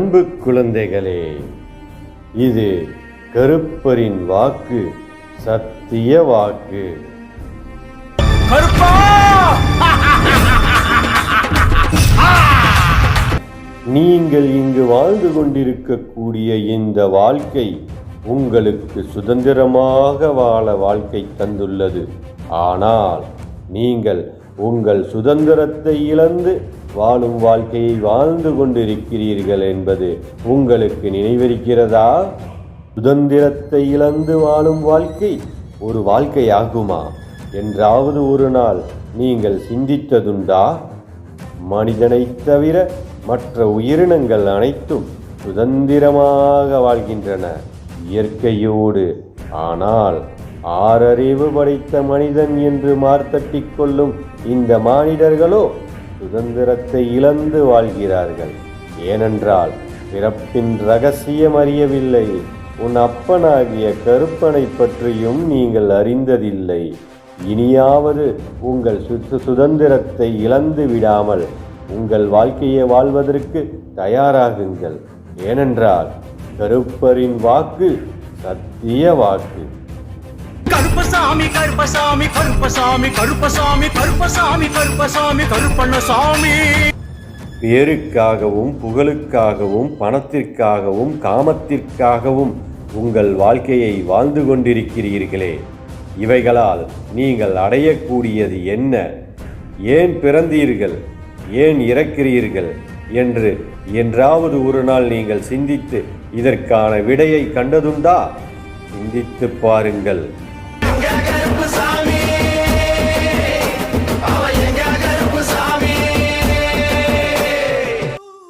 அன்பு குழந்தைகளே, இது கருப்பரின் வாக்கு, சத்திய வாக்கு. நீங்கள் இங்கு வாழ்ந்து கொண்டிருக்கக்கூடிய இந்த வாழ்க்கை உங்களுக்கு சுதந்திரமாக வாழ வாழ்க்கை தந்துள்ளது. ஆனால் நீங்கள் உங்கள் சுதந்திரத்தை இழந்து வாழும் வாழ்க்கையை வாழ்ந்து கொண்டிருக்கிறீர்கள் என்பது உங்களுக்கு நினைவிருக்கிறதா? சுதந்திரத்தை இழந்து வாழும் வாழ்க்கை ஒரு வாழ்க்கையாகுமா என்றாவது ஒரு நாள் நீங்கள் சிந்தித்ததுண்டா? மனிதனைத் தவிர மற்ற உயிரினங்கள் அனைத்தும் சுதந்திரமாக வாழ்கின்றன இயற்கையோடு. ஆனால் ஆறறிவு படைத்த மனிதன் என்று மார்த்தட்டிக் கொள்ளும் இந்த மானிடர்களோ சுதந்திரத்தை இழந்து வாழ்கிறார்கள். ஏனென்றால் பிறப்பின் ரகசியம் அறியவில்லை. உன் அப்பனாகிய கருப்பனை பற்றியும் நீங்கள் அறிந்ததில்லை. இனியாவது உங்கள் சுதந்திரத்தை இழந்து விடாமல் உங்கள் வாழ்க்கையை வாழ்வதற்கு தயாராகுங்கள். ஏனென்றால் கருப்பரின் வாக்கு சத்திய வாக்கு. கருப்பசாமி கருப்பசாமி கருப்பசாமி கருப்பசாமி கருப்பசாமி கருப்பசாமி கருப்பண்ணசாமி. பேருக்காகவும் புகழுக்காகவும் பணத்திற்காகவும் காமத்திற்காகவும் உங்கள் வாழ்க்கையை வாழ்ந்து கொண்டிருக்கிறீர்களே, இவைகளால் நீங்கள் அடையக்கூடியது என்ன? ஏன் பிறந்தீர்கள், ஏன் இறக்கிறீர்கள் என்று என்றாவது ஒரு நாள் நீங்கள் சிந்தித்து இதற்கான விடையை கண்டதுண்டா? சிந்தித்து பாருங்கள்.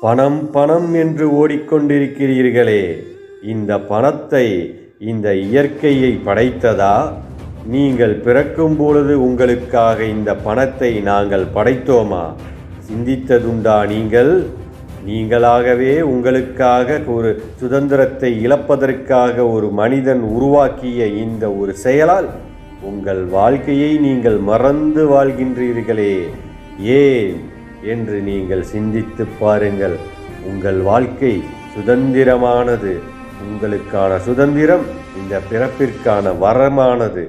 பணம் பணம் என்று ஓடிக்கொண்டிருக்கிறீர்களே, இந்த பணத்தை இந்த இயற்கையை படைத்ததா? நீங்கள் பிறக்கும் பொழுது உங்களுக்காக இந்த பணத்தை நாங்கள் படைத்தோமா? சிந்தித்ததுண்டா? நீங்களாகவே உங்களுக்காக ஒரு சுதந்திரத்தை இழப்பதற்காக ஒரு மனிதன் உருவாக்கிய இந்த ஒரு செயலால் உங்கள் வாழ்க்கையை நீங்கள் மறந்து வாழ்கின்றீர்களே, ஏன் என்று நீங்கள் சிந்தித்து பாருங்கள். உங்கள் வாழ்க்கை சுதந்திரமானது. உங்களுக்கான சுதந்திரம் இந்த பிறப்பிற்கான வரமானது.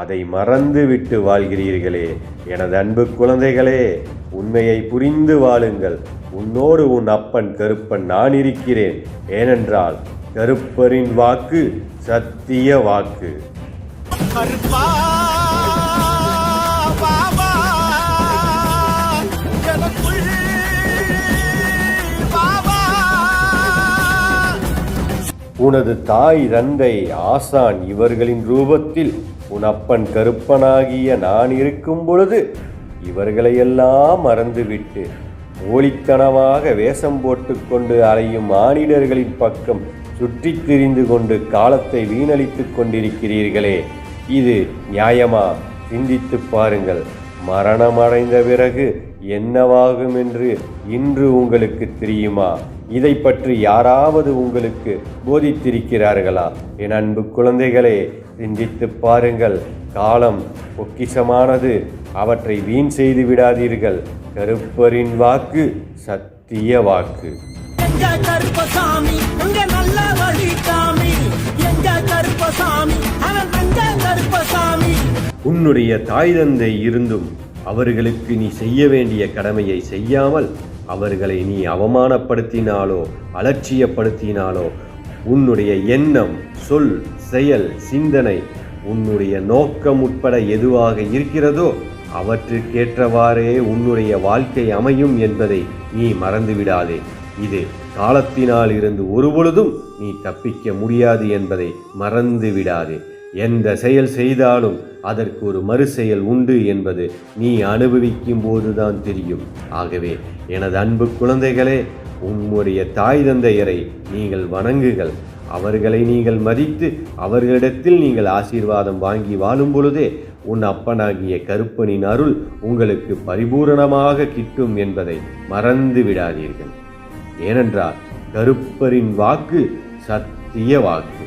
அதை மறந்து விட்டு வாழ்கிறீர்களே. எனது அன்பு குழந்தைகளே, உண்மையை புரிந்து வாழுங்கள். உன்னோடு உன் அப்பன் கருப்பன் நான் இருக்கிறேன். ஏனென்றால் கருப்பரின் வாக்கு சத்திய வாக்கு. உனது தாய் தந்தை ஆசான் இவர்களின் ரூபத்தில் உன் அப்பன் கருப்பனாகிய நான் இருக்கும் பொழுது இவர்களையெல்லாம் மறந்துவிட்டு போலித்தனமாக வேஷம் போட்டுக்கொண்டு அலையும் மானிடர்களின் பக்கம் சுற்றித் திரிந்து கொண்டு காலத்தை வீணடித்துக் கொண்டிருக்கிறீர்களே, இது நியாயமா? சிந்தித்து பாருங்கள். மரணமடைந்த பிறகு என்னவாகும் என்று இன்று உங்களுக்கு தெரியுமா? இதை பற்றி யாராவது உங்களுக்கு போதித்திருக்கிறார்களா? என் அன்பு குழந்தைகளே, சிந்தித்து பாருங்கள். காலம் பொக்கிஷமானது, அவற்றை வீண் செய்து விடாதீர்கள். கருப்பரின் வாக்கு சத்திய வாக்கு. உன்னுடைய தாய் தந்தை இருந்தும் அவர்களுக்கு நீ செய்ய வேண்டிய கடமையை செய்யாமல் அவர்களை நீ அவமானப்படுத்தினாலோ அலட்சியப்படுத்தினாலோ உன்னுடைய எண்ணம், சொல், செயல், சிந்தனை, உன்னுடைய நோக்கம் உட்பட எதுவாக இருக்கிறதோ அவற்றுக்கேற்றவாறே உன்னுடைய வாழ்க்கை அமையும் என்பதை நீ மறந்துவிடாதே. இது காலத்தினால் இருந்து ஒருபொழுதும் நீ தப்பிக்க முடியாது என்பதை மறந்து விடாதே. எந்த செயல் செய்தாலும் அதற்கு ஒரு மறு செயல் உண்டு என்பது நீ அனுபவிக்கும் போதுதான் தெரியும். ஆகவே எனது அன்பு குழந்தைகளே, உன்னுடைய தாய் தந்தையரை நீங்கள் வணங்குங்கள். அவர்களை நீங்கள் மதித்து அவர்களிடத்தில் நீங்கள் ஆசீர்வாதம் வாங்கி வாழும் பொழுதே உன் அப்பனாகிய கருப்பனின் அருள் உங்களுக்கு பரிபூரணமாக கிட்டும் என்பதை மறந்து விடாதீர்கள். ஏனென்றால் கருப்பரின் வாக்கு சத்திய வாக்கு.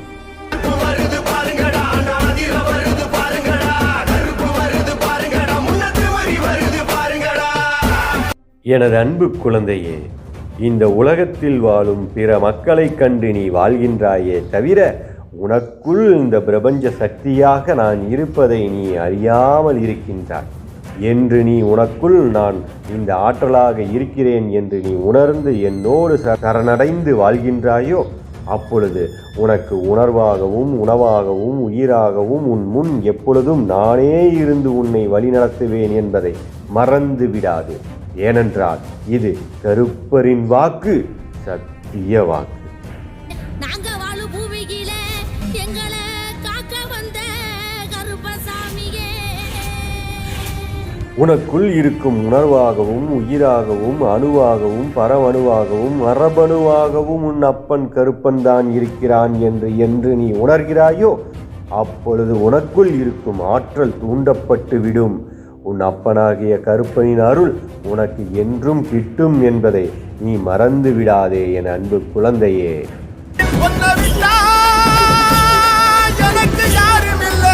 எனது அன்பு குழந்தையே, இந்த உலகத்தில் வாழும் பிற மக்களைக் கண்டு நீ வாழ்கின்றாயே தவிர உனக்குள் இந்த பிரபஞ்ச சக்தியாக நான் இருப்பதை நீ அறியாமல் இருக்கின்றாய் என்று நீ உனக்குள் நான் இந்த ஆற்றலாக இருக்கிறேன் என்று நீ உணர்ந்து என்னோடு சரணடைந்து வாழ்கின்றாயோ அப்பொழுது உனக்கு உணர்வாகவும் உணவாகவும் உயிராகவும் உன் முன் எப்பொழுதும் நானே இருந்து உன்னை வழிநடத்துவேன் என்பதை மறந்து விடாது. ஏனென்றால் இது கருப்பரின் வாக்கு, சத்திய வாக்கு. உனக்குள் இருக்கும் உணர்வாகவும் உயிராகவும் அணுவாகவும் பரமணுவாகவும் மரபணுவாகவும் உன் அப்பன் கருப்பன் தான் இருக்கிறான் என்று நீ உணர்கிறாயோ அப்பொழுது உனக்குள் இருக்கும் ஆற்றல் தூண்டப்பட்டு விடும். உன் அப்பனாகிய கருப்பனின் அருள் உனக்கு என்றும் கிட்டும் என்பதை நீ மறந்து விடாதே என் அன்பு குழந்தையே. எனக்கு யாரும் இல்லை.